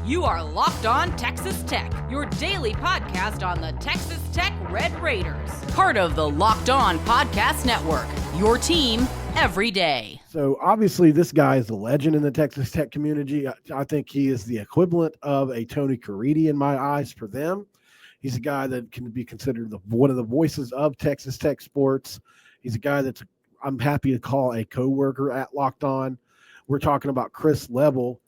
You are Locked On Texas Tech, your daily podcast on the Texas Tech Red Raiders. Part of the Locked On Podcast Network, your team every day. So obviously this guy is a legend in the Texas Tech community. I think he is the equivalent of a Tony Caridi in my eyes for them. He's a guy that can be considered one of the voices of Texas Tech sports. He's a guy I'm happy to call a coworker at Locked On. We're talking about Chris Level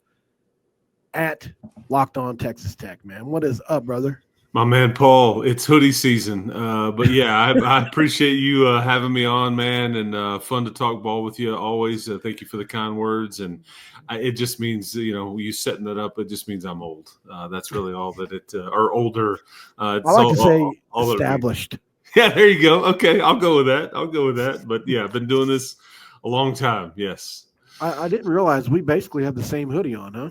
at Locked On Texas Tech, man. What is up, brother? My man, Paul, it's hoodie season. But yeah, I appreciate you having me on, man, and fun to talk ball with you always. Thank you for the kind words. And it just means, you setting it up, it just means I'm old. That's really all that or older. I like to say established. Yeah, there you go. Okay, I'll go with that. But yeah, I've been doing this a long time. Yes. I didn't realize we basically have the same hoodie on, huh?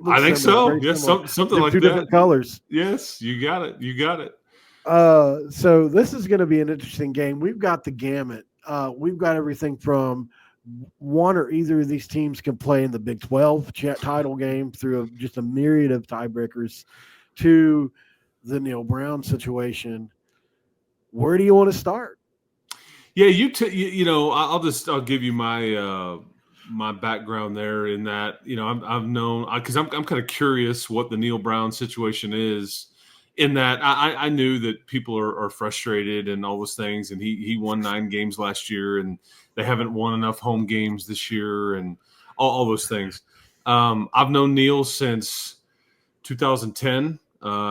I think so. Yes, something like that. Two different colors. Yes, you got it. So this is going to be an interesting game. We've got the gamut. We've got everything from one or either of these teams can play in the Big 12 title game through just a myriad of tiebreakers to the Neil Brown situation. Where do you want to start? Yeah, I'll give you my background there in that, I've known, because I'm kind of curious what the Neil Brown situation is, in that I knew that people are frustrated and all those things, and he won 9 games last year, and they haven't won enough home games this year, and all those things. I've known Neil since 2010.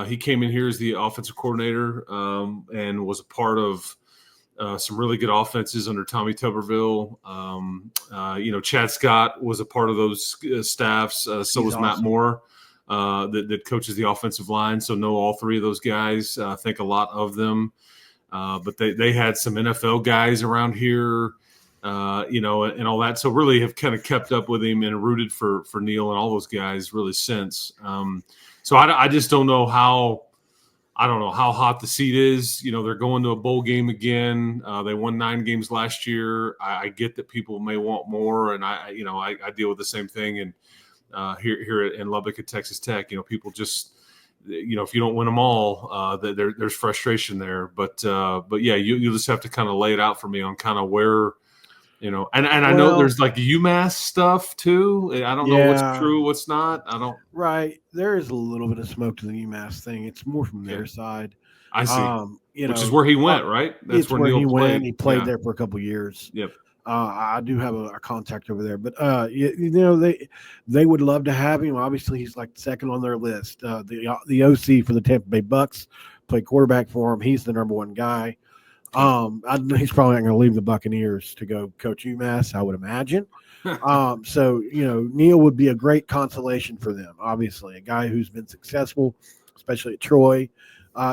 He came in here as the offensive coordinator and was a part of some really good offenses under Tommy Tuberville. Chad Scott was a part of those staffs. So was awesome. Matt Moore, that coaches the offensive line. So know all 3 of those guys. I think a lot of them. But they had some NFL guys around here, and all that. So really have kind of kept up with him and rooted for Neil and all those guys really since. So I just don't know how. I don't know how hot the seat is. They're going to a bowl game again. They won 9 games last year. I get that people may want more, and I deal with the same thing. And here in Lubbock at Texas Tech, people just, if you don't win them all, there's frustration there. But yeah, you just have to kind of lay it out for me on kind of where. And I know there's like UMass stuff too. I don't know what's true, what's not. I don't. Right. There is a little bit of smoke to the UMass thing. It's more from their side. I see. Which is where he went, right? That's where Neil he went. He played there for a couple of years. Yep. I do have a contact over there, but they would love to have him. Obviously, he's like second on their list. The OC for the Tampa Bay Bucks played quarterback for him. He's the number 1 guy. He's probably not going to leave the Buccaneers to go coach UMass, I would imagine. So Neil would be a great consolation for them. Obviously, a guy who's been successful, especially at Troy,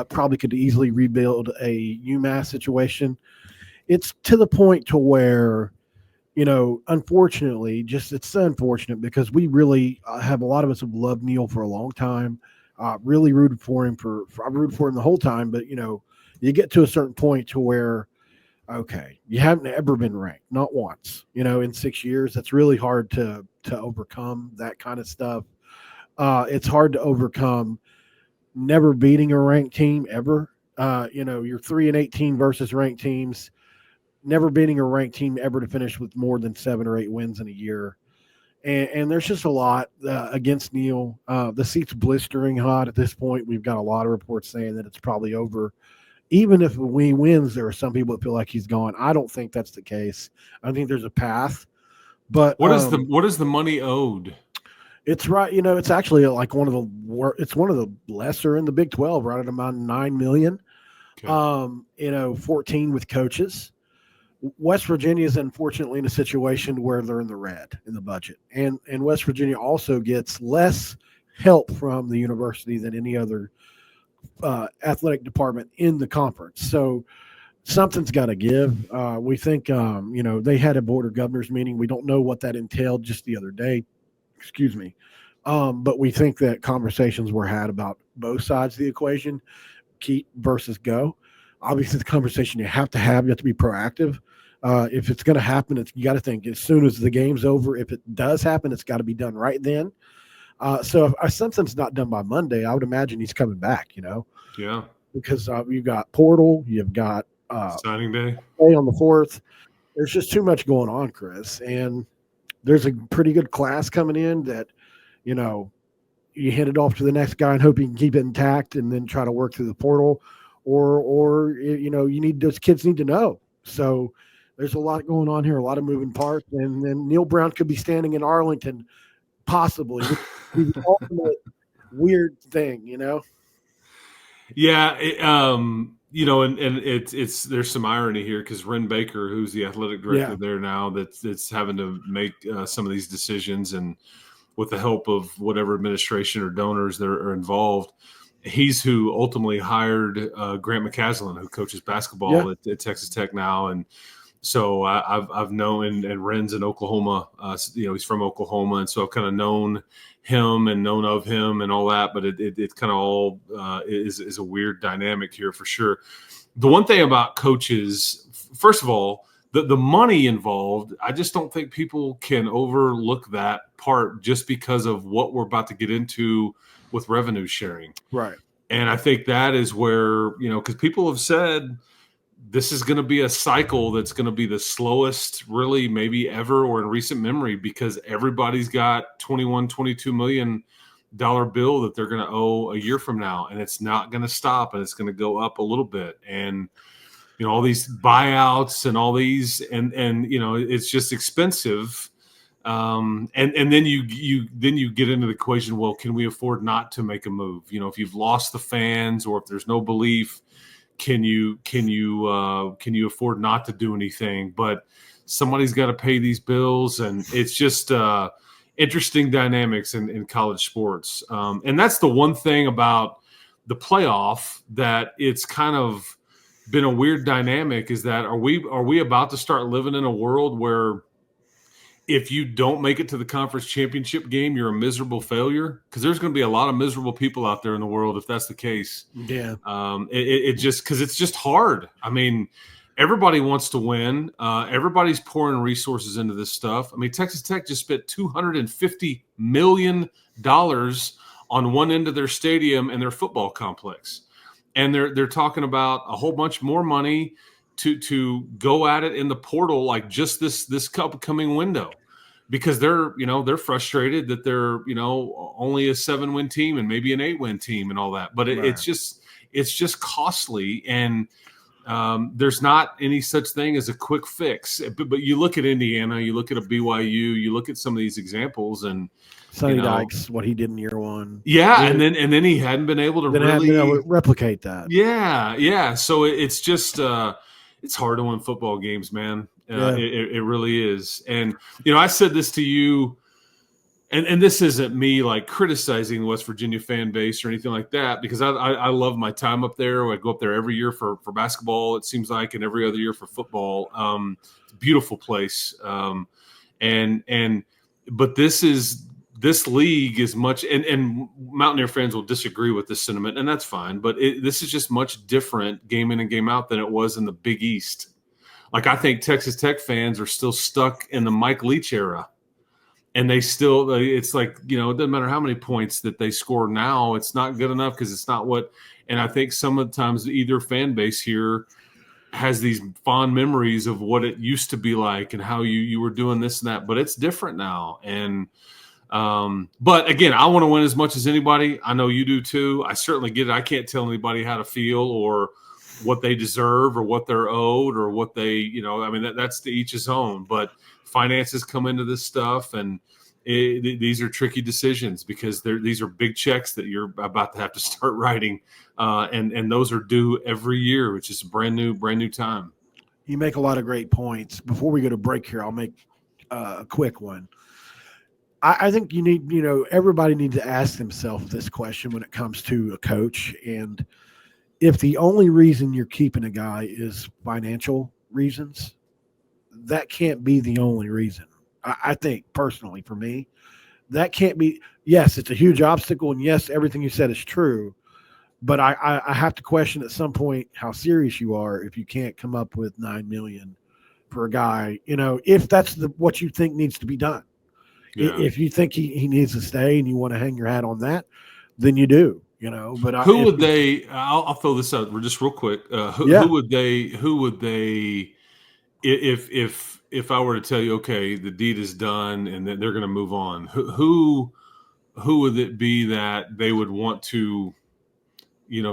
probably could easily rebuild a UMass situation. It's to the point to where, unfortunately, it's unfortunate because we really have a lot of us have loved Neil for a long time. Really rooted for him I rooted for him the whole time, but you get to a certain point to where, okay, you haven't ever been ranked, not once, in 6 years. That's really hard to overcome that kind of stuff. It's hard to overcome never beating a ranked team ever. You're 3-18 versus ranked teams, never beating a ranked team ever to finish with more than 7 or 8 wins in a year. And there's just a lot against Neil. The seat's blistering hot at this point. We've got a lot of reports saying that it's probably over. Even if he wins, there are some people that feel like he's gone. I don't think that's the case. I think there's a path. But what is the money owed? It's right. It's actually like one of the lesser in the Big 12, right at about $9 million. Okay. 14 with coaches. West Virginia is unfortunately in a situation where they're in the red in the budget, and West Virginia also gets less help from the university than any other athletic department in the conference. So something's got to give. We think, they had a board of governors meeting. We don't know what that entailed just the other day. Excuse me. But we think that conversations were had about both sides of the equation, keep versus go. Obviously, the conversation you have to have. You have to be proactive. If it's going to happen, you got to think as soon as the game's over. If it does happen, it's got to be done right then. So if something's not done by Monday, I would imagine he's coming back, Yeah. because you've got portal, you've got Signing day. on the 4th. There's just too much going on, Chris. And there's a pretty good class coming in that, you hand it off to the next guy and hope you can keep it intact and then try to work through the portal, or those kids need to know. So there's a lot going on here, a lot of moving parts, and then Neil Brown could be standing in Arlington, possibly. The ultimate weird thing, Yeah, and it's there's some irony here because Ren Baker, who's the athletic director there now, that's having to make some of these decisions, and with the help of whatever administration or donors that are involved, he's who ultimately hired Grant McCaslin, who coaches basketball at Texas Tech now, and so I've known, and Ren's in Oklahoma. He's from Oklahoma, and so I've kind of known him and known of him and all that. But it kind of all is a weird dynamic here for sure. The one thing about coaches, first of all, the money involved, I just don't think people can overlook that part just because of what we're about to get into with revenue sharing. Right. And I think that is where, because people have said this is going to be a cycle that's going to be the slowest really maybe ever or in recent memory, because everybody's got $22 million bill that they're going to owe a year from now, and it's not going to stop, and it's going to go up a little bit. And all these buyouts and all these, and it's just expensive. And then you get into the equation. Well, can we afford not to make a move? If you've lost the fans or if there's no belief, can you afford not to do anything? But somebody's got to pay these bills, and it's just interesting dynamics in college sports. And that's the one thing about the playoff that it's kind of been a weird dynamic, is that are we about to start living in a world where if you don't make it to the conference championship game, you're a miserable failure? Because there's going to be a lot of miserable people out there in the world if that's the case. Yeah. It just, because it's just hard. I mean, everybody wants to win. Everybody's pouring resources into this stuff. I mean, Texas Tech just spent $250 million on one end of their stadium and their football complex. And they're talking about a whole bunch more money to go at it in the portal, like just this upcoming window, because they're frustrated that they're only a 7-win team and maybe an 8-win team and all that. But it's just costly, and there's not any such thing as a quick fix. But you look at Indiana, you look at a BYU, you look at some of these examples, and Sonny Dykes, what he did in year one. Yeah, and then he hadn't been able to really replicate that. Yeah. So it's just it's hard to win football games, man. It really is. And I said this to you, and this isn't me like criticizing the West Virginia fan base or anything like that, because I love my time up there. I go up there every year for basketball, it seems like, and every other year for football. It's a beautiful place. But this league is much, and Mountaineer fans will disagree with this sentiment, and that's fine. But this is just much different game in and game out than it was in the Big East. Like, I think Texas Tech fans are still stuck in the Mike Leach era, and it's like, it doesn't matter how many points that they score now, it's not good enough because it's not what. And I think some of the times either fan base here has these fond memories of what it used to be like and how you were doing this and that, but it's different now. And but again, I want to win as much as anybody. I know you do too. I certainly get it. I can't tell anybody how to feel or what they deserve or what they're owed or what they, that's to each his own. But finances come into this stuff, and these are tricky decisions because these are big checks that you're about to have to start writing, and those are due every year, which is brand new time. You make a lot of great points. Before we go to break here, I'll make a quick one. I think everybody needs to ask themselves this question when it comes to a coach. And if the only reason you're keeping a guy is financial reasons, that can't be the only reason. I think personally, for me, that can't be. Yes, it's a huge obstacle, and yes, everything you said is true. But I have to question at some point how serious you are if you can't come up with $9 million for a guy. If that's what you think needs to be done. Yeah. If you think he needs to stay and you want to hang your hat on that, then you do. But Who would they? I'll throw this out just real quick. Who would they? If I were to tell you, okay, the deed is done and that they're going to move on, who would it be that they would want to,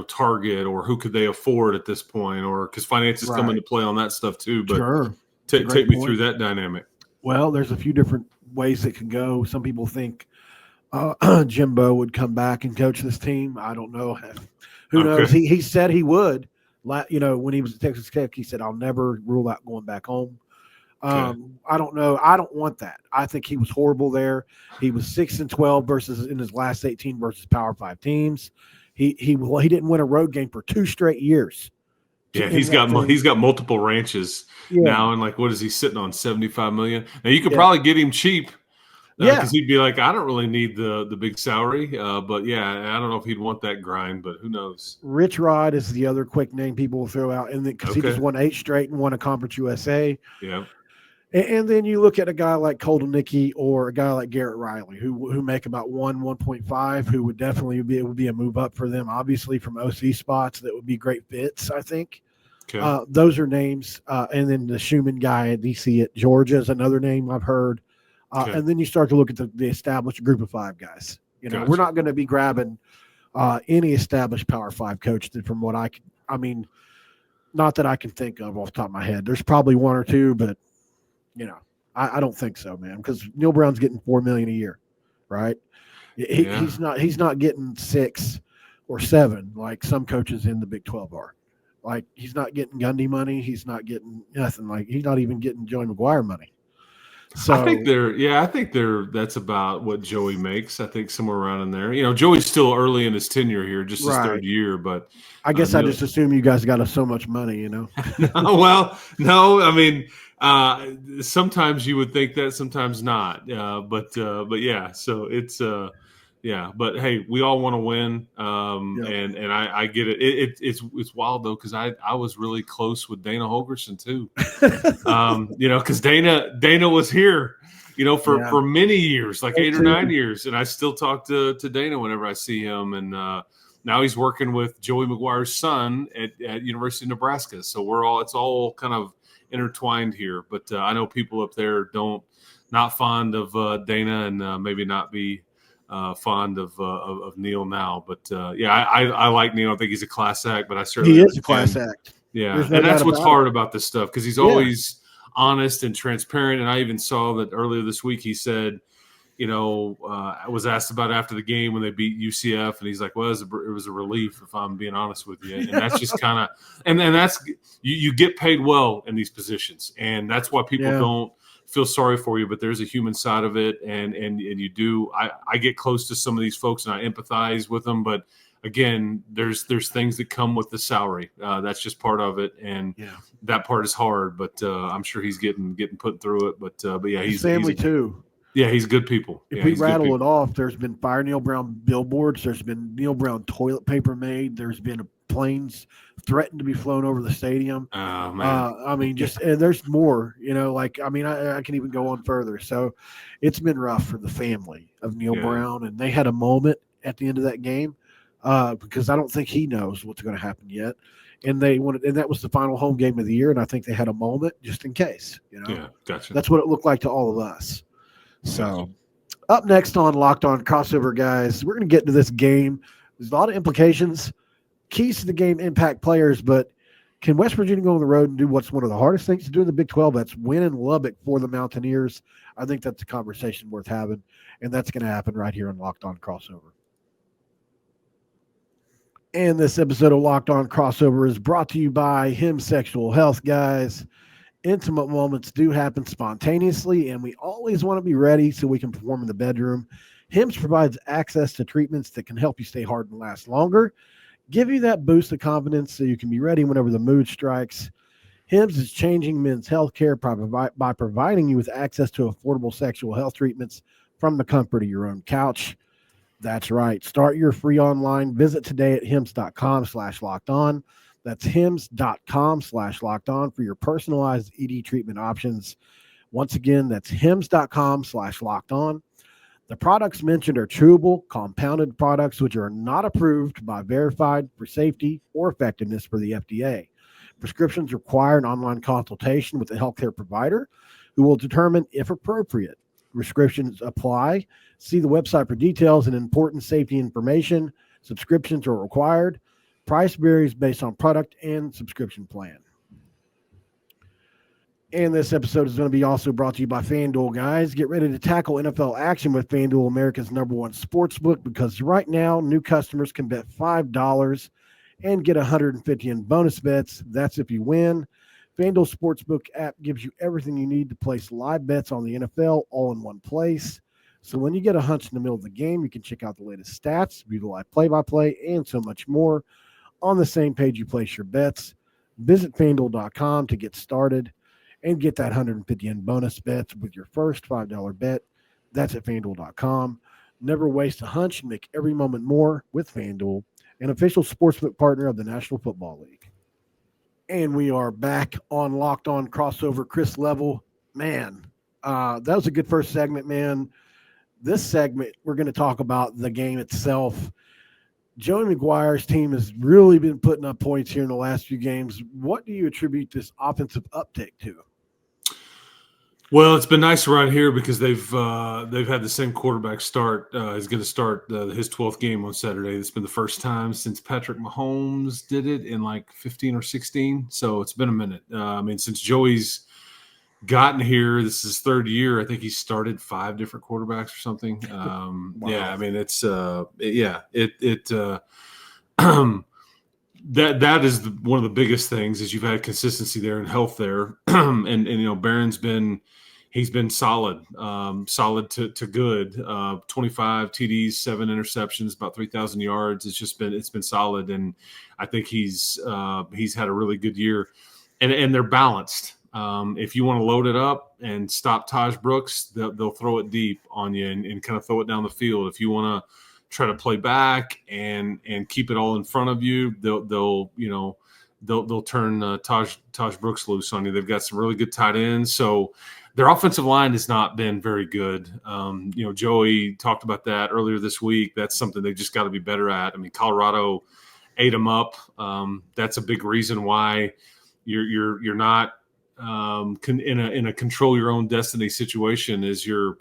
target, or who could they afford at this point, or because finances come into play on that stuff too? But sure. Take me through that dynamic. Well, there's a few different ways it can go. Some people think Jimbo would come back and coach this team. I don't know. Who knows? He said he would. When he was at Texas Tech, he said, "I'll never rule out going back home." I don't know. I don't want that. I think he was horrible there. He was 6-12 versus in his last 18 versus Power 5 teams. He didn't win a road game for 2 straight years. Yeah, he's got multiple ranches now, and what is he sitting on, $75 million? Now you could probably get him cheap. Because he'd be like, I don't really need the big salary, but I don't know if he'd want that grind, but who knows? Rich Rod is the other quick name people will throw out, and because he just won 8 straight and won a Conference USA. Yeah. And then you look at a guy like Colton Nickey or a guy like Garrett Riley, who make about 1.5, who would definitely be a move up for them. Obviously, from OC spots, that would be great fits, I think. Okay. Those are names, and then the Schumann guy at DC at Georgia is another name I've heard. And then you start to look at the established group of 5 guys. Gotcha. We're not going to be grabbing any established Power 5 coach from what not that I can think of off the top of my head. There's probably 1 or 2, but I don't think so, man. Because Neil Brown's getting $4 million a year, right? He's not getting 6 or 7 like some coaches in the Big 12 are. Like, he's not getting Gundy money. He's not getting nothing. Like, he's not even getting Joey McGuire money. So I think that's about what Joey makes. I think somewhere around in there. Joey's still early in his tenure here, just his 3rd year. But I guess I just assume you guys got so much money, Well, no, I mean, sometimes you would think that, sometimes not. But yeah, so it's but hey, we all want to win, and I get it. It's wild though, because I was really close with Dana Holgerson too, because Dana was here, for many years, like 8 or 9 years, and I still talk to Dana whenever I see him, and now he's working with Joey McGuire's son at University of Nebraska, so it's all kind of intertwined here. But I know people up there not fond of Dana, and maybe not be fond of Neil now, but I like Neil. I think he's a class act, but I certainly he is a class act. Yeah, and that's what's hard about this stuff, because he's always honest and transparent. And I even saw that earlier this week he said, I was asked about after the game when they beat UCF, and he's like, "Well, it was a relief, if I'm being honest with you." And that's just kind of, and that's you get paid well in these positions, and that's why people don't feel sorry for you, but there's a human side of it, and you do. I get close to some of these folks and I empathize with them, but again, there's things that come with the salary. That's just part of it, and that part is hard. But I'm sure he's getting put through it. But yeah, he's family too. Yeah, he's good people. If we rattle it off, there's been Fire Neil Brown billboards. There's been Neil Brown toilet paper made. There's been planes threatened to be flown over the stadium. Oh, man. And there's more, I can even go on further. So it's been rough for the family of Neil Brown, and they had a moment at the end of that game because I don't think he knows what's going to happen yet. And and that was the final home game of the year. And I think they had a moment just in case, Yeah, gotcha. That's what it looked like to all of us. So up next on Locked On Crossover, guys, we're going to get into this game. There's a lot of implications. Keys to the game impact players, but can West Virginia go on the road and do what's one of the hardest things to do in the Big 12? That's win in Lubbock for the Mountaineers. I think that's a conversation worth having, and that's going to happen right here on Locked On Crossover. And this episode of Locked On Crossover is brought to you by Him Sexual Health, guys. Intimate moments do happen spontaneously, and we always want to be ready so we can perform in the bedroom. Hims provides access to treatments that can help you stay hard and last longer, give you that boost of confidence so you can be ready whenever the mood strikes. Hims is changing men's healthcare by providing you with access to affordable sexual health treatments from the comfort of your own couch. That's right. Start your free online visit today at hims.com/lockedon. That's hims.com/lockedon for your personalized ED treatment options. Once again, that's hims.com/lockedon. The products mentioned are chewable, compounded products which are not approved by verified for safety or effectiveness for the FDA. Prescriptions require an online consultation with a healthcare provider who will determine if appropriate. Restrictions apply. See the website for details and important safety information. Subscriptions are required. Price varies based on product and subscription plan. And this episode is going to be also brought to you by FanDuel, guys. Get ready to tackle NFL action with FanDuel, America's #1 sportsbook, because right now new customers can bet $5 and get $150 in bonus bets. That's if you win. FanDuel Sportsbook app gives you everything you need to place live bets on the NFL all in one place. So when you get a hunch in the middle of the game, you can check out the latest stats, view the live play-by-play, and so much more on the same page you place your bets. Visit FanDuel.com to get started and get that 150 in bonus bets with your first $5 bet. That's at FanDuel.com. Never waste a hunch and make every moment more with FanDuel, an official sportsbook partner of the National Football League. And we are back on Locked On Crossover. Chris Level, man, that was a good first segment, man. This segment, we're going to talk about the game itself. Joey McGuire's team has really been putting up points here in the last few games. What do you attribute this offensive uptick to? Well, it's been nice around here because they've had the same quarterback start. He's going to start his 12th game on Saturday. It's been the first time since Patrick Mahomes did it in like 15 or 16. So it's been a minute. Since Joey's gotten here, this is his third year. I think he started 5 different quarterbacks or something. Wow. Yeah, I mean it's that is one of the biggest things is you've had consistency there and health there, and you know Barron's been solid, solid to good. 25 TDs, 7 interceptions, about 3,000 yards. It's been solid, and I think he's had a really good year, and they're balanced. If you want to load it up and stop Taj Brooks, they'll throw it deep on you and kind of throw it down the field. If you want to try to play back and keep it all in front of you, they'll turn Taj Brooks loose on you. They've got some really good tight ends, so their offensive line has not been very good. Joey talked about that earlier this week. That's something they've just got to be better at. I mean, Colorado ate them up. That's a big reason why you're not in a control your own destiny situation is your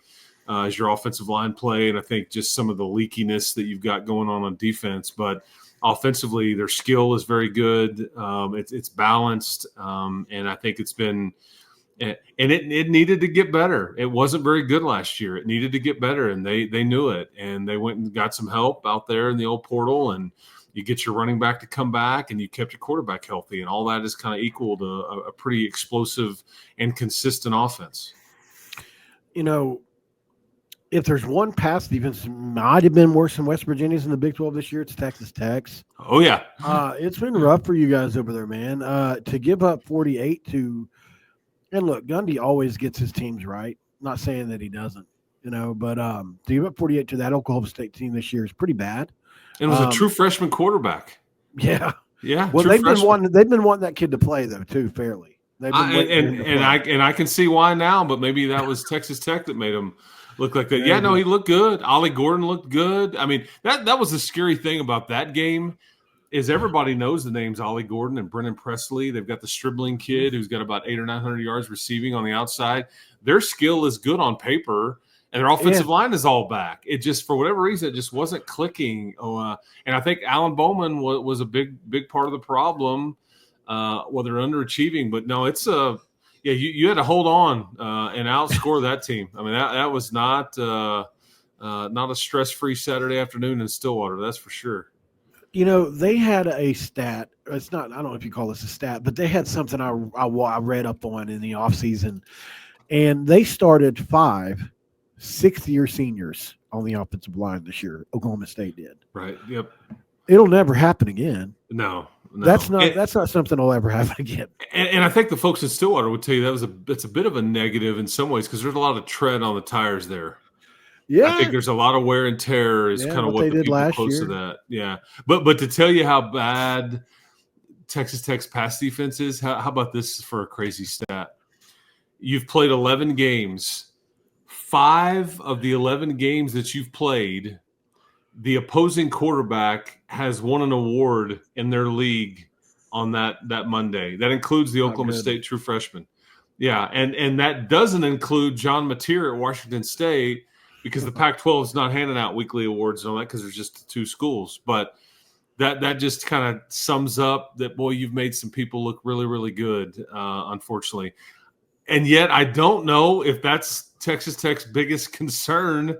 offensive line play, and I think just some of the leakiness that you've got going on defense. But offensively, their skill is very good. It's balanced, and I think it's been. And it needed to get better. It wasn't very good last year. It needed to get better, and they knew it. And they went and got some help out there in the old portal, and you get your running back to come back, and you kept your quarterback healthy, and all that is kind of equal to a pretty explosive and consistent offense. You know, if there's one pass defense might have been worse than West Virginia's in the Big 12 this year, it's Texas Tech's. Oh, yeah. It's been rough for you guys over there, man. To give up 48 to – and look, Gundy always gets his teams right. Not saying that he doesn't, but to give up 48 to that Oklahoma State team this year is pretty bad. And it was a true freshman quarterback. Yeah. Yeah. Well, they've been wanting that kid to play though too, fairly. I can see why now, but maybe that was Texas Tech that made him look like that. Yeah, no, he looked good. Ollie Gordon looked good. I mean, that was the scary thing about that game. Is everybody knows the names Ollie Gordon and Brennan Presley. They've got the Stribling kid who's got about 800 or 900 yards receiving on the outside. Their skill is good on paper, and their offensive line is all back. It just, for whatever reason, it just wasn't clicking. And I think Alan Bowman was a big part of the problem. Well, they're underachieving, but no, it's you had to hold on and outscore that team. I mean, that was not a stress-free Saturday afternoon in Stillwater. That's for sure. They had a stat. It's not. I don't know if you call this a stat, but they had something I read up on in the offseason, and they started 5 sixth-year seniors on the offensive line this year. Oklahoma State did. Right. Yep. It'll never happen again. No. That's not something that'll ever happen again. And I think the folks in Stillwater would tell you that's a bit of a negative in some ways because there's a lot of tread on the tires there. Yeah, I think there's a lot of wear and tear is kind of what the people close to that. Yeah, but to tell you how bad Texas Tech's pass defense is, how about this for a crazy stat? You've played 11 games. 5 of the 11 games that you've played, the opposing quarterback has won an award in their league on that Monday. That includes the Oklahoma State true freshman. Yeah, and that doesn't include John Mateer at Washington State, because the Pac-12 is not handing out weekly awards and all that because there's just 2 schools. But that just kind of sums up that, boy, you've made some people look really, really good, unfortunately. And yet I don't know if that's Texas Tech's biggest concern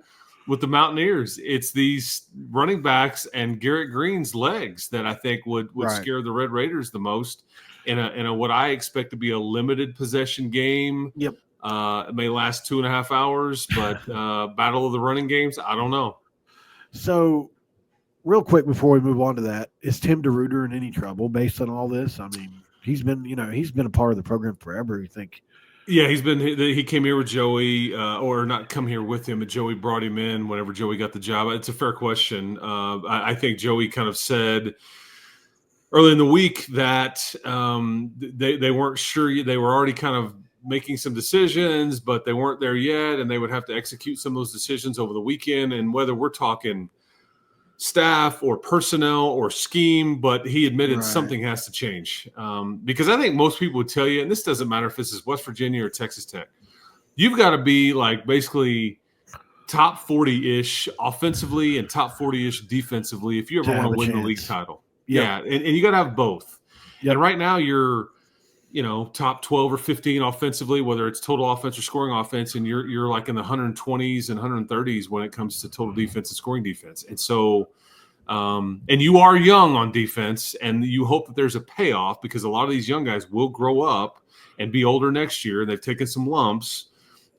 with the Mountaineers. It's these running backs and Garrett Green's legs that I think would scare the Red Raiders the most in a what I expect to be a limited possession game. Yep. It may last 2.5 hours, but battle of the running games, I don't know. So real quick before we move on to that, is Tim DeRuyter in any trouble based on all this? I mean, he's been a part of the program forever. You think? Yeah, he came here with Joey, or not come here with him, but Joey brought him in whenever Joey got the job. It's a fair question. I think Joey kind of said early in the week that they weren't sure. They were already kind of making some decisions, but they weren't there yet, and they would have to execute some of those decisions over the weekend. And whether we're talking staff or personnel or scheme, but he admitted something has to change, because I think most people would tell you, and this doesn't matter if this is West Virginia or Texas Tech, you've got to be like basically top 40-ish offensively and top 40-ish defensively if you ever want to win the league title. Yep. Yeah, and you got to have both. Yep. And right now you're top 12 or 15 offensively, whether it's total offense or scoring offense, and you're like in the 120s and 130s when it comes to total defense and scoring defense. And so, and you are young on defense, and you hope that there's a payoff, because a lot of these young guys will grow up and be older next year. They've taken some lumps.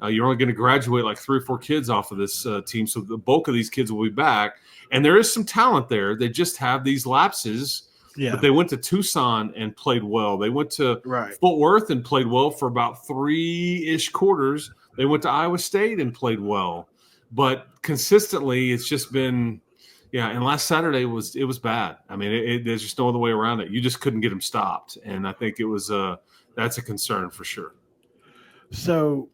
You're only going to graduate like 3 or 4 kids off of this team, so the bulk of these kids will be back. And there is some talent there. They just have these lapses. Yeah. But they went to Tucson and played well. They went to Fort Worth and played well for about 3-ish quarters. They went to Iowa State and played well. But consistently, it's just been, and last Saturday was bad. I mean, there's just no other way around it. You just couldn't get them stopped. And I think it was that's a concern for sure. So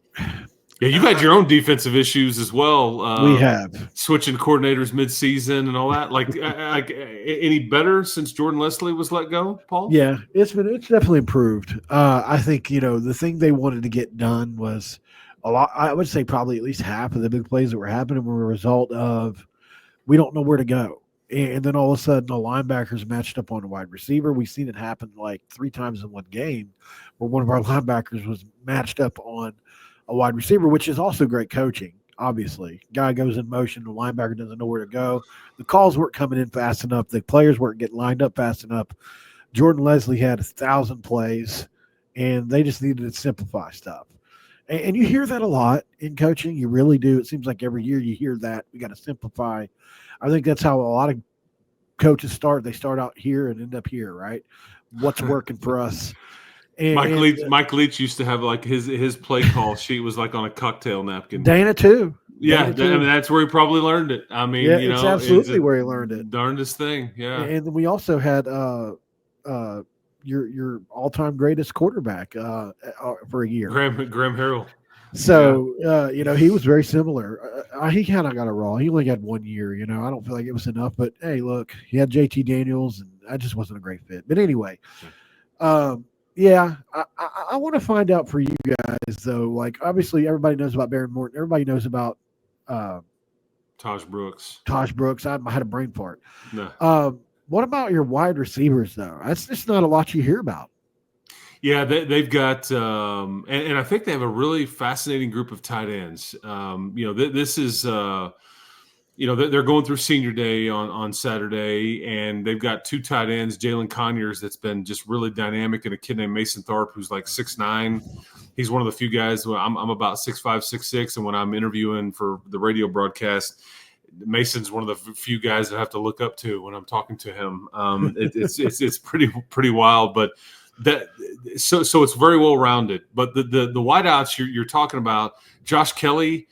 yeah, you've had your own defensive issues as well. We have switching coordinators mid-season and all that. Like any better since Jordan Leslie was let go, Paul? Yeah, it's definitely improved. I think the thing they wanted to get done was a lot. I would say probably at least half of the big plays that were happening were a result of we don't know where to go, and then all of a sudden the linebackers matched up on a wide receiver. We've seen it happen like 3 times in one game, where one of our linebackers was matched up on a wide receiver, which is also great coaching. Obviously, guy goes in motion, the linebacker doesn't know where to go. The calls weren't coming in fast enough. The players weren't getting lined up fast enough. Jordan Leslie had 1,000 plays, and they just needed to simplify stuff. And you hear that a lot in coaching. You really do. It seems like every year you hear that. We got to simplify. I think that's how a lot of coaches start. They start out here and end up here, right? What's working for us? Mike Leach used to have like his play call sheet was like on a cocktail napkin. Dana too. Yeah, I mean, that's where he probably learned it. I mean, it's absolutely where he learned it. Darndest thing, yeah. And then we also had your all-time greatest quarterback for a year, Graham Harrell. So he was very similar. He kind of got it wrong. He only had 1 year. I don't feel like it was enough. But hey, look, he had JT Daniels, and that just wasn't a great fit. But anyway. I want to find out for you guys, though. Like, obviously, everybody knows about Baron Morton. Everybody knows about Taj Brooks. I had a brain fart. No. What about your wide receivers, though? That's just not a lot you hear about. Yeah, they've got and I think they have a really fascinating group of tight ends. This is they're going through senior day on Saturday, and they've got 2 tight ends, Jalen Conyers, that's been just really dynamic, and a kid named Mason Tharp, who's like 6'9". He's one of the few guys. I'm about 6'5", 6'6", and when I'm interviewing for the radio broadcast, Mason's one of the few guys that I have to look up to when I'm talking to him. It's pretty wild, but so it's very well rounded. But the wideouts you're talking about, Josh Kelly.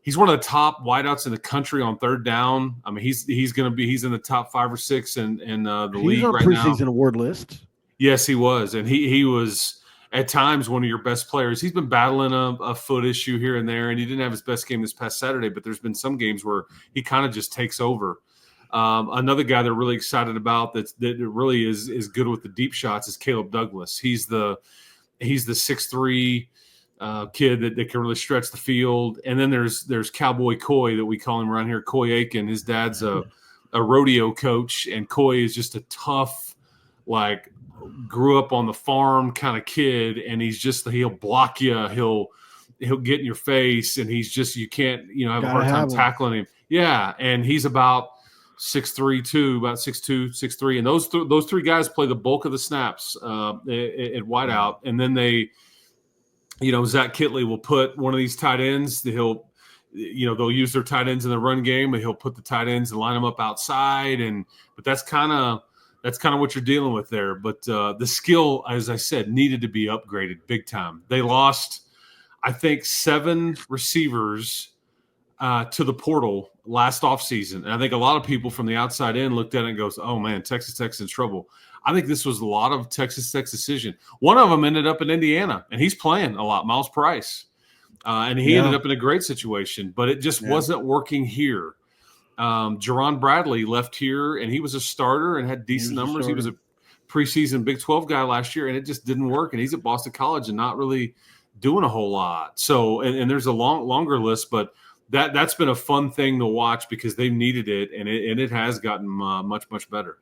He's one of the top wideouts in the country on third down. I mean, he's in the top 5 or 6 in the league right now. He's on preseason award list. Yes, he was, and he was. at times one of your best players. He's been battling a foot issue here and there, and he didn't have his best game this past Saturday, but there's been some games where he kind of just takes over. Another guy they're really excited about that really is good with the deep shots is Caleb Douglas. He's the 6'3" kid that can really stretch the field. And then there's Cowboy Coy that we call him around here, Coy Aiken. His dad's a rodeo coach, and Coy is just a tough, like, grew up on the farm kind of kid, and he'll block you, he'll get in your face, and he's just, you can't, have a hard time tackling him. Yeah, and he's about 6'3" too, about 6'2", 6'3", and those three guys play the bulk of the snaps at wideout, and then they, Zach Kitley will put one of these tight ends. They'll use their tight ends in the run game, and he'll put the tight ends and line them up outside, but that's kind of what you're dealing with there. But the skill, as I said, needed to be upgraded big time. They lost, I think, 7 receivers to the portal last offseason. And I think a lot of people from the outside in looked at it and goes, oh, man, Texas Tech's in trouble. I think this was a lot of Texas Tech's decision. One of them ended up in Indiana, and he's playing a lot, Miles Price. And he ended up in a great situation, but it just wasn't working here. Jerron Bradley left here, and he was a starter and had decent numbers. He was a preseason Big 12 guy last year, and it just didn't work. And he's at Boston College and not really doing a whole lot. So, and there's a longer list, but that's been a fun thing to watch because they've needed it, and it has gotten much, much better.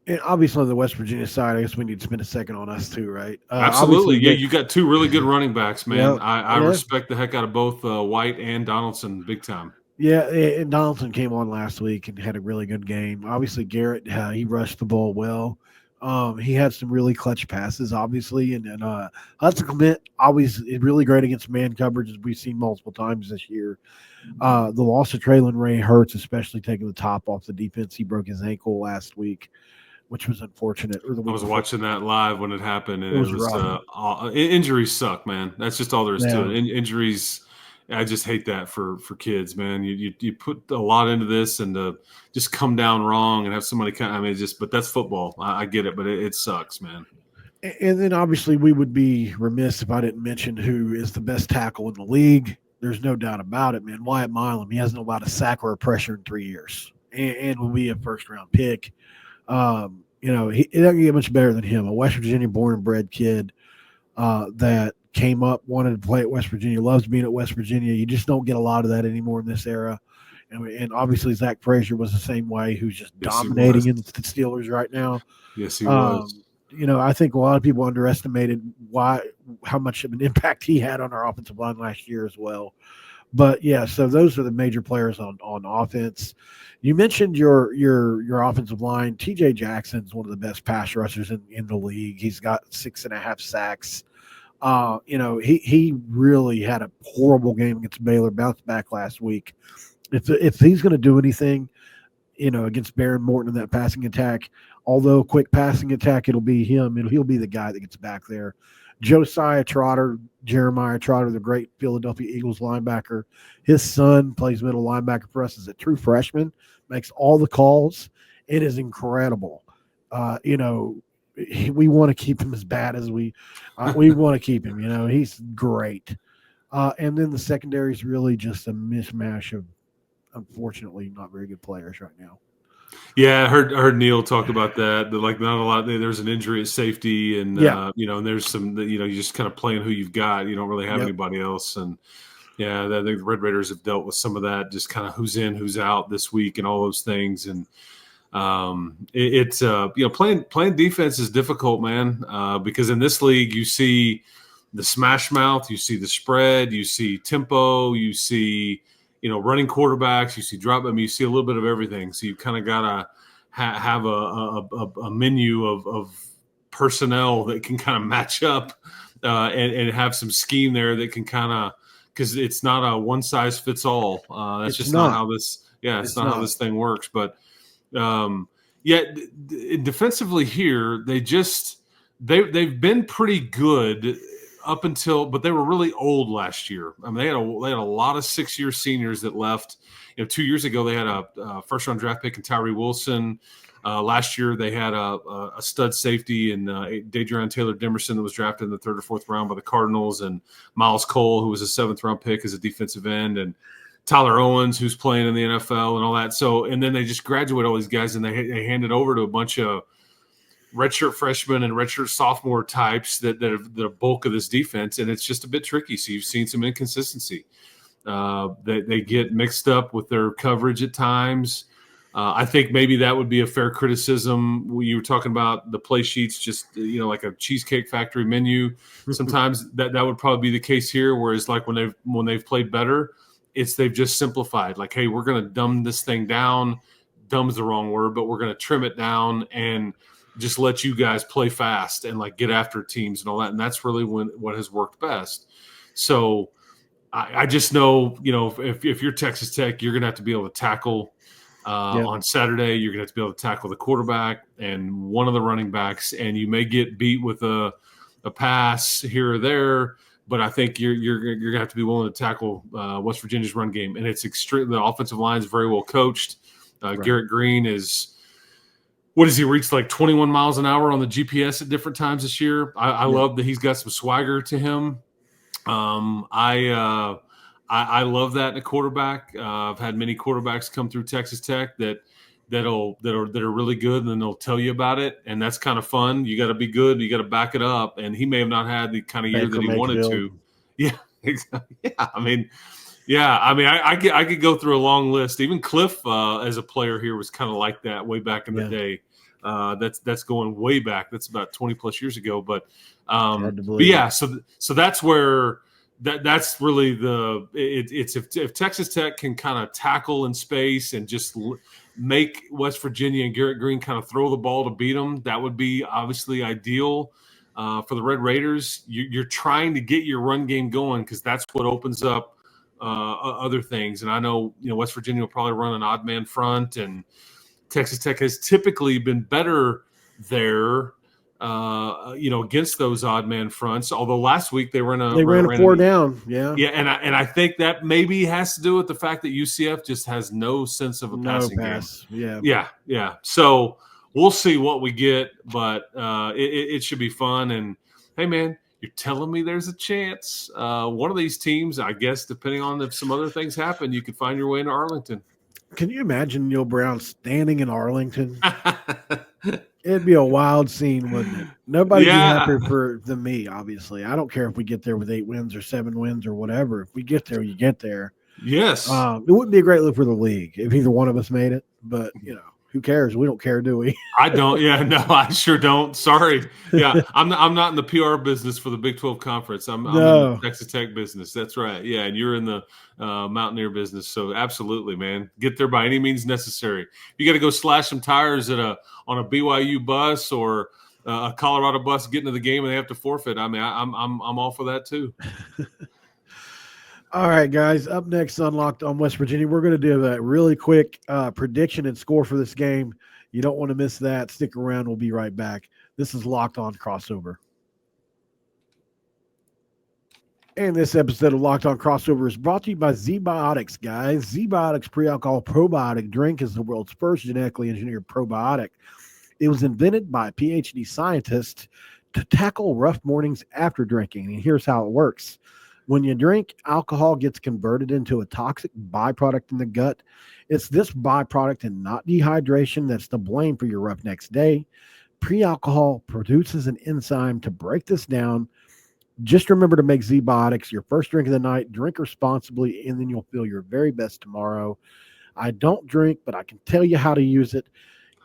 And obviously on the West Virginia side, I guess we need to spend a second on us too, right? Absolutely. Yeah, you got 2 really good running backs, man. Yep. I respect the heck out of both White and Donaldson big time. Yeah, and Donaldson came on last week and had a really good game. Obviously, Garrett, he rushed the ball well. He had some really clutch passes, obviously, and Hudson Clement always really great against man coverage, as we've seen multiple times this year. The loss of Traylon Ray hurts, especially taking the top off the defense. He broke his ankle last week, which was unfortunate. I was watching that live when it happened, and it was injuries suck, man. That's just all there is to it. Injuries, I just hate that for kids, man. You put a lot into this, and to just come down wrong and have somebody but that's football. I get it, but it sucks, man. And then obviously we would be remiss if I didn't mention who is the best tackle in the league. There's no doubt about it, man. Wyatt Milam, he hasn't allowed a sack or a pressure in 3 years, and will be a first-round pick. It doesn't get much better than him. A West Virginia born and bred kid that came up, wanted to play at West Virginia, loves being at West Virginia. You just don't get a lot of that anymore in this era. And obviously Zach Frazier was the same way, who's just dominating in the Steelers right now. Yes, he was. I think a lot of people underestimated how much of an impact he had on our offensive line last year as well. But yeah, so those are the major players on offense. You mentioned your offensive line. TJ Jackson's one of the best pass rushers in the league. He's got 6.5 sacks. He really had a horrible game against Baylor, bounced back last week. If he's going to do anything, against Baron Morton in that passing attack, although quick passing attack, it'll be him. He'll be the guy that gets back there. Jeremiah Trotter, the great Philadelphia Eagles linebacker. His son plays middle linebacker for us as a true freshman, makes all the calls. It is incredible. We want to keep him as bad as we want to keep him. He's great. And then the secondary is really just a mishmash of, unfortunately, not very good players right now. Yeah, I heard Neil talk about that. Like, not a lot. There's an injury at safety, and and there's some. You just kind of playing who you've got. You don't really have anybody else, and I think the Red Raiders have dealt with some of that. Just kind of who's in, who's out this week, and all those things. And it's playing defense is difficult, man, because in this league you see the smash mouth, you see the spread, you see tempo, you see running quarterbacks, you see drop. You see a little bit of everything. So you kind of gotta have a menu of personnel that can kind of match up and have some scheme there that can kind of, because it's not a one size fits all. That's just not how this. Yeah, it's not how this thing works. But defensively here, they've been pretty good up until, but they were really old last year. I mean, they had a lot of 6-year seniors that left. 2 years ago they had a first round draft pick in Tyree Wilson. Last year they had a stud safety in Dadrion Taylor Demerson that was drafted in the 3rd or 4th round by the Cardinals, and Miles Cole, who was a 7th round pick as a defensive end, and Tyler Owens, who's playing in the NFL and all that. So, and then they just graduate all these guys and they hand it over to a bunch of redshirt freshmen and redshirt sophomore types that are the bulk of this defense. And it's just a bit tricky. So you've seen some inconsistency. They get mixed up with their coverage at times. I think maybe that would be a fair criticism. You were talking about the play sheets, just, like a Cheesecake Factory menu. Sometimes that would probably be the case here. Whereas like when they've played better, they've just simplified. Like, hey, we're going to dumb this thing down. Dumb's the wrong word, but we're going to trim it down and just let you guys play fast and like get after teams and all that. And that's really what has worked best. So I just know, if you're Texas Tech, you're going to have to be able to tackle on Saturday. You're going to have to be able to tackle the quarterback and one of the running backs, and you may get beat with a pass here or there. But I think you're going to have to be willing to tackle West Virginia's run game. And it's extreme. The offensive line is very well coached. Right. Garrett Green is, what has he reached, like 21 miles an hour on the GPS at different times this year? I love that he's got some swagger to him. I love that in a quarterback. I've had many quarterbacks come through Texas Tech that are really good, and then they'll tell you about it, and that's kind of fun. You got to be good, you got to back it up, and he may have not had the kind of year that he wanted to. Yeah, exactly. I could go through a long list. Even Cliff, as a player here, was kind of like that way back in the day. That's going way back. That's about 20 plus years ago. But yeah, so that's where that's really it's if Texas Tech can kind of tackle in space and just make West Virginia and Garrett Green kind of throw the ball to beat them, that would be obviously ideal for the Red Raiders. You're trying to get your run game going because that's what opens up other things. And I know, West Virginia will probably run an odd man front, and Texas Tech has typically been better there, against those odd man fronts. Although last week they ran a 4 down. Yeah. And I think that maybe has to do with the fact that UCF just has no sense of a passing game. Yeah. So we'll see what we get, but it should be fun. And hey, man, you're telling me there's a chance one of these teams, I guess, depending on if some other things happen, you could find your way into Arlington. Can you imagine Neil Brown standing in Arlington? It'd be a wild scene, wouldn't it? Nobody'd be happier than me, obviously. I don't care if we get there with 8 wins or 7 wins or whatever. If we get there, you get there. Yes. It wouldn't be a great look for the league if either one of us made it, but, who cares? We don't care, do we? I don't. Yeah, no, I sure don't. Sorry. Yeah, I'm not in the PR business for the Big 12 Conference. I'm in the Texas Tech business. That's right. Yeah, and you're in the Mountaineer business. So absolutely, man, get there by any means necessary. You got to go slash some tires on a BYU bus or a Colorado bus getting to the game and they have to forfeit. I mean, I'm all for that too. All right, guys. Up next on Locked on West Virginia, we're going to do a really quick prediction and score for this game. You don't want to miss that. Stick around. We'll be right back. This is Locked On Crossover. And this episode of Locked On Crossover is brought to you by Z-Biotics, guys. Z-Biotics pre-alcohol probiotic drink is the world's first genetically engineered probiotic. It was invented by a PhD scientist to tackle rough mornings after drinking. And here's how it works. When you drink, alcohol gets converted into a toxic byproduct in the gut. It's this byproduct and not dehydration that's to blame for your rough next day. Pre-alcohol produces an enzyme to break this down. Just remember to make Z-Biotics your first drink of the night. Drink responsibly, and then you'll feel your very best tomorrow. I don't drink, but I can tell you how to use it.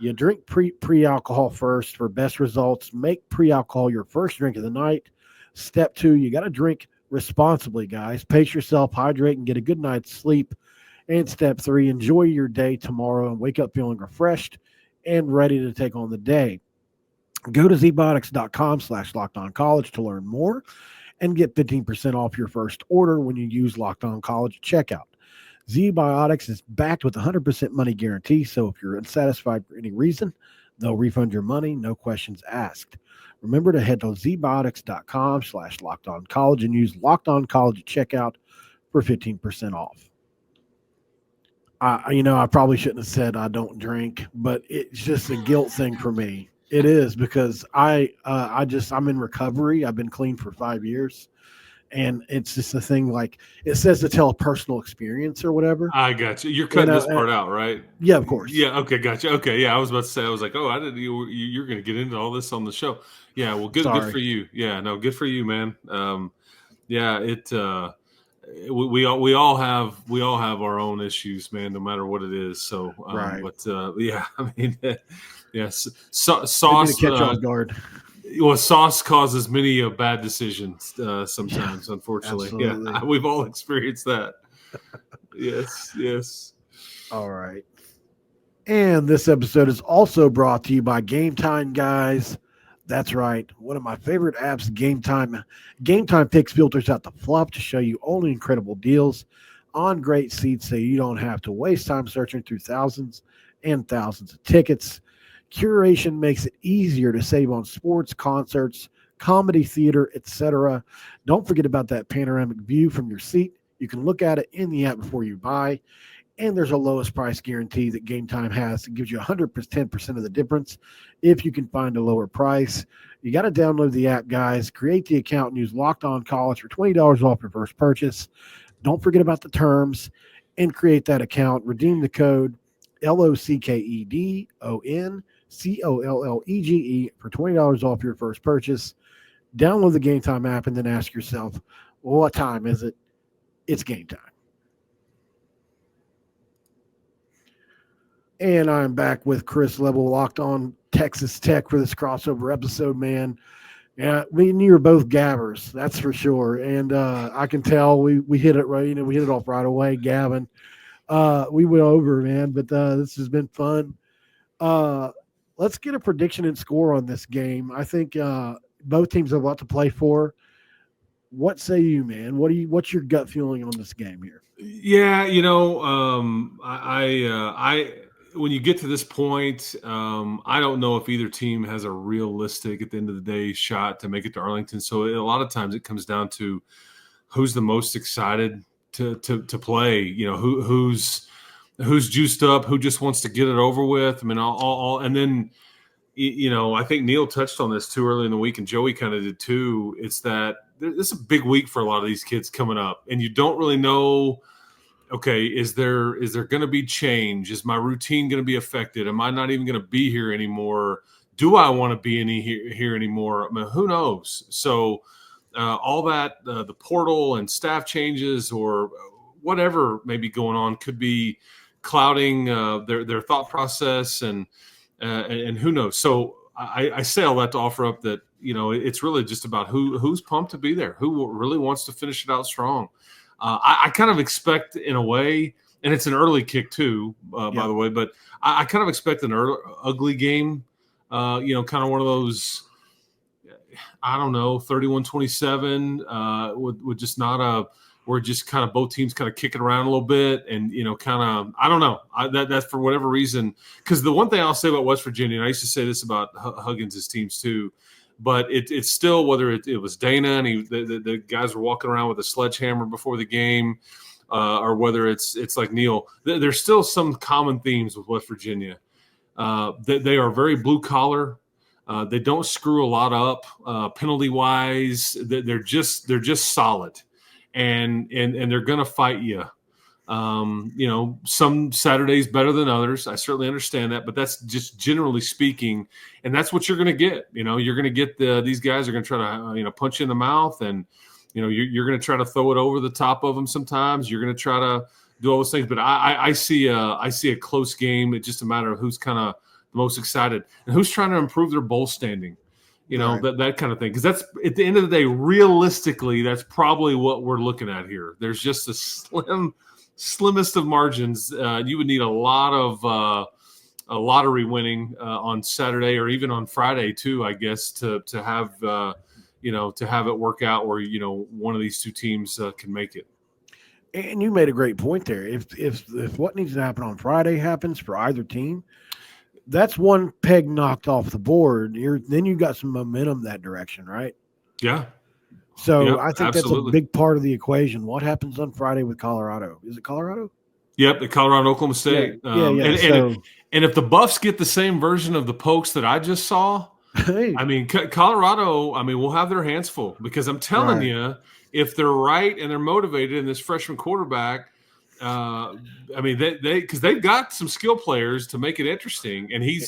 You drink pre-alcohol first for best results. Make pre-alcohol your first drink of the night. Step 2, you got to drink responsibly, guys. Pace yourself, hydrate, and get a good night's sleep. And step 3, enjoy your day tomorrow and wake up feeling refreshed and ready to take on the day. Go to zbiotics.com/lockedoncollege to learn more and get 15% off your first order when you use Locked On College checkout. Z-Biotics is backed with a 100% money guarantee, so if you're unsatisfied for any reason, they'll refund your money, no questions asked. Remember to head to zbiotics.com/lockedoncollege and use Locked On College at checkout for 15% off. I probably shouldn't have said I don't drink, but it's just a guilt thing for me. It is because I'm in recovery. I've been clean for 5 years, and it's just a thing. Like it says to tell a personal experience or whatever. I got you. You're cutting this part out, right? Yeah, of course. Yeah. Okay. Gotcha. Okay. Yeah. I was about to say. I was like, oh, I didn't. You're going to get into all this on the show. Yeah. Well, good. Good for you. Yeah. No. Good for you, man. Yeah. We all have our own issues, man. No matter what it is. So. Right. But yeah. I mean. Yes. Sauce. Catch off guard. Well, sauce causes many bad decisions sometimes, unfortunately. Absolutely. Yeah, we've all experienced that. Yes. All right. And this episode is also brought to you by Gametime, guys. That's right. One of my favorite apps, Gametime. Gametime picks filters out the fluff to show you only incredible deals on great seats so you don't have to waste time searching through thousands and thousands of tickets. Curation makes it easier to save on sports, concerts, comedy, theater, etc. Don't forget about that panoramic view from your seat. You can look at it in the app before you buy. And there's a lowest price guarantee that Gametime has. It gives you 110% of the difference if you can find a lower price. You got to download the app, guys. Create the account and use Locked On College for $20 off your first purchase. Don't forget about the terms and create that account. Redeem the code LOCKEDON. for $20 off your first purchase. Download the Gametime app and then ask yourself, what time is it? It's game time. And I'm back with Chris Level, Locked On Texas Tech, for this crossover episode, man. Yeah, me and you are both gabbers, that's for sure. And I can tell we hit it right. We hit it off right away, Gavin. We went over, man, but this has been fun. Let's get a prediction and score on this game. I think both teams have a lot to play for. What say you, man? What's your gut feeling on this game here? Yeah, I when you get to this point, I don't know if either team has a realistic, at the end of the day, shot to make it to Arlington. So a lot of times it comes down to who's the most excited to play. Who's juiced up, who just wants to get it over with. I mean, all and then I think Neil touched on this too early in the week, and Joey kind of did too. It's that this is a big week for a lot of these kids coming up, and you don't really know. Okay, is there going to be change? Is my routine going to be affected? Am I not even going to be here anymore? Do I want to be here anymore? I mean, who knows? So all that, the portal and staff changes or whatever may be going on could be clouding their thought process, and who knows? So I say all that to offer up that it's really just about who's pumped to be there, who really wants to finish it out strong. I kind of expect, in a way, and it's an early kick too, by the way, but I kind of expect an ugly game, kind of one of those, I don't know, 31-27 with just not a – we're just kind of both teams kind of kicking around a little bit and, kind of – I don't know. That's for whatever reason. Because the one thing I'll say about West Virginia, and I used to say this about Huggins' teams too, but it's still, whether it was Dana and the guys were walking around with a sledgehammer before the game, or whether it's like Neil, there's still some common themes with West Virginia. They are very blue collar. They don't screw a lot up penalty wise. They're just solid, and they're gonna fight you. Some Saturdays better than others. I certainly understand that, but that's just generally speaking, and that's what you're going to get. You're going to get these guys are going to try to punch you in the mouth, and you're going to try to throw it over the top of them. Sometimes you're going to try to do all those things, but I see a close game. It's just a matter of who's kind of the most excited and who's trying to improve their bowl standing. Right. that kind of thing. Because that's, at the end of the day, realistically, that's probably what we're looking at here. There's just a slimmest of margins. You would need a lot of lottery winning on Saturday or even on Friday too, I guess, to have to have it work out where one of these two teams can make it. And you made a great point there. If what needs to happen on Friday happens for either team, that's one peg knocked off the board. Then you got some momentum that direction, right? Yeah. So I think absolutely. That's a big part of the equation. What happens on Friday with Colorado? Is it Colorado? Yep, the Colorado, Oklahoma State. Yeah. And if the Buffs get the same version of the Pokes that I just saw, hey, I mean, Colorado, I mean, will have their hands full because I'm telling you, if they're right and they're motivated in this freshman quarterback, I mean, because they've got some skill players to make it interesting. And he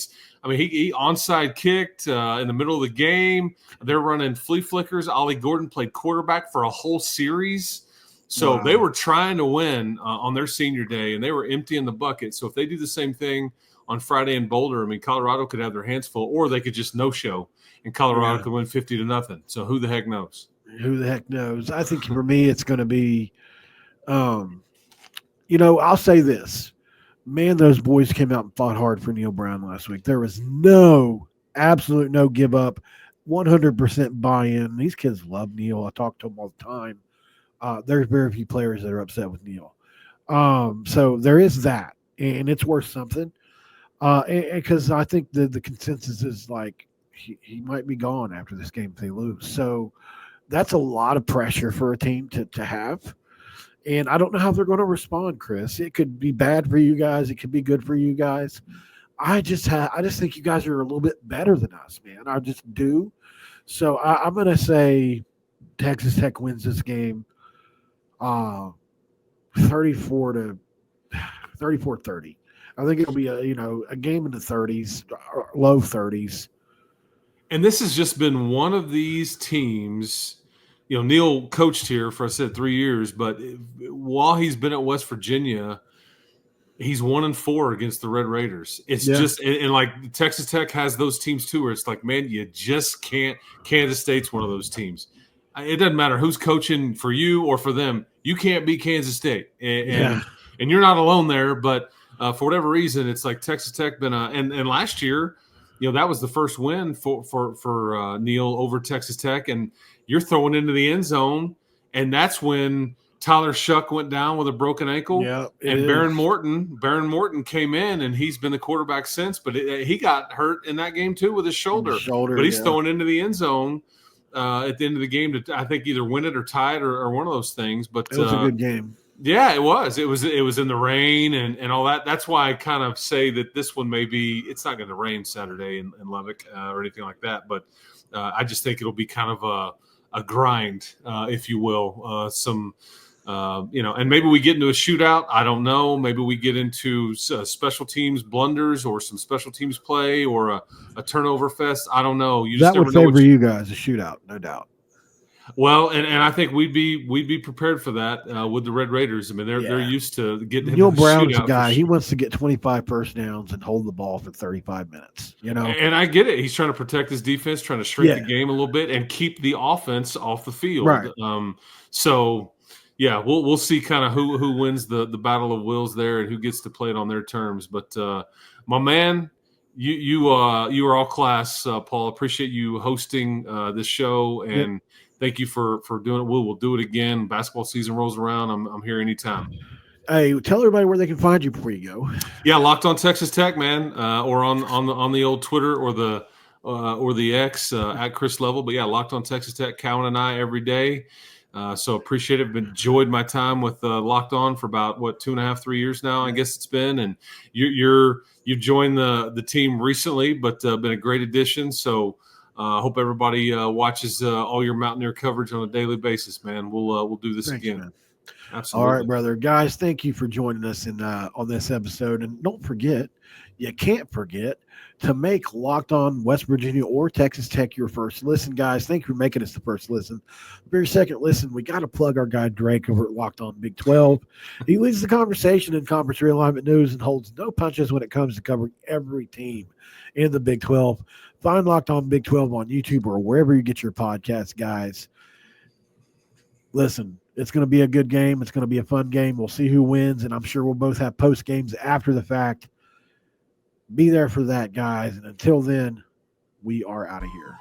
onside kicked in the middle of the game. They're running flea flickers. Ollie Gordon played quarterback for a whole series. So they were trying to win on their senior day, and they were emptying the bucket. So if they do the same thing on Friday in Boulder, I mean, Colorado could have their hands full, or they could just no-show, and Colorado could win 50-0. So who the heck knows? Who the heck knows? I think for me, it's going to be, I'll say this. Man, those boys came out and fought hard for Neil Brown last week. There was absolute no give up, 100% buy-in. These kids love Neil. I talk to them all the time. There's very few players that are upset with Neil. So there is that, and it's worth something. Because I think the consensus is like he might be gone after this game if they lose. So that's a lot of pressure for a team to have. And I don't know how they're going to respond, Chris. It could be bad for you guys. It could be good for you guys. I just think you guys are a little bit better than us, man. I just do. So I'm going to say Texas Tech wins this game 34-30. I think it'll be a game in the 30s, low 30s. And this has just been one of these teams. Neil coached here for, I said, 3 years, but while he's been at West Virginia, he's 1-4 against the Red Raiders. It's just, and like Texas Tech has those teams too, where it's like, man, you just can't. Kansas State's one of those teams. It doesn't matter who's coaching for you or for them. You can't beat Kansas State, and you're not alone there. But for whatever reason, it's like Texas Tech been and last year, that was the first win for Neil over Texas Tech, and you're throwing into the end zone, and that's when Tyler Shuck went down with a broken ankle. Yeah, and Baron Morton came in, and he's been the quarterback since. But he got hurt in that game too with his shoulder. But he's throwing into the end zone at the end of the game to, I think, either win it or tie it or one of those things. But it was a good game. Yeah, it was. It was in the rain and all that. That's why I kind of say that this one it's not going to rain Saturday in Lubbock or anything like that. But I just think it'll be kind of a grind, if you will. And maybe we get into a shootout. I don't know. Maybe we get into special teams blunders or some special teams play or a turnover fest. I don't know. That would favor you guys, a shootout, no doubt. Well, and I think we'd be prepared for that with the Red Raiders. I mean, they're used to getting. Neil Brown's a guy. He wants to get 25 first downs and hold the ball for 35 minutes. And I get it. He's trying to protect his defense, trying to shrink the game a little bit, and keep the offense off the field. Right. So, yeah, we'll see kind of who wins the battle of wills there and who gets to play it on their terms. But my man, you are all class, Paul. Appreciate you hosting this show and. Yep. Thank you for doing it. We'll do it again. Basketball season rolls around. I'm here anytime. Hey, tell everybody where they can find you before you go. Yeah, Locked On Texas Tech, man, or on the old Twitter or the X at Chris Level. But yeah, Locked On Texas Tech, Cowan and I every day. So appreciate it. Enjoyed my time with Locked On for about 2.5, 3 years now. I guess it's been, and you've joined the team recently, but been a great addition. So. Hope everybody watches all your Mountaineer coverage on a daily basis, man. We'll do this again. Man. Absolutely. All right, brother. Guys, thank you for joining us on this episode. And don't forget, you can't forget to make Locked On West Virginia or Texas Tech your first listen, guys. Thank you for making us the first listen. For your second listen, we got to plug our guy Drake over at Locked On Big 12. He leads the conversation in conference realignment news and holds no punches when it comes to covering every team in the Big 12. Find Locked On Big 12 on YouTube or wherever you get your podcasts, guys. Listen, it's going to be a good game. It's going to be a fun game. We'll see who wins, and I'm sure we'll both have post games after the fact. Be there for that, guys. And until then, we are out of here.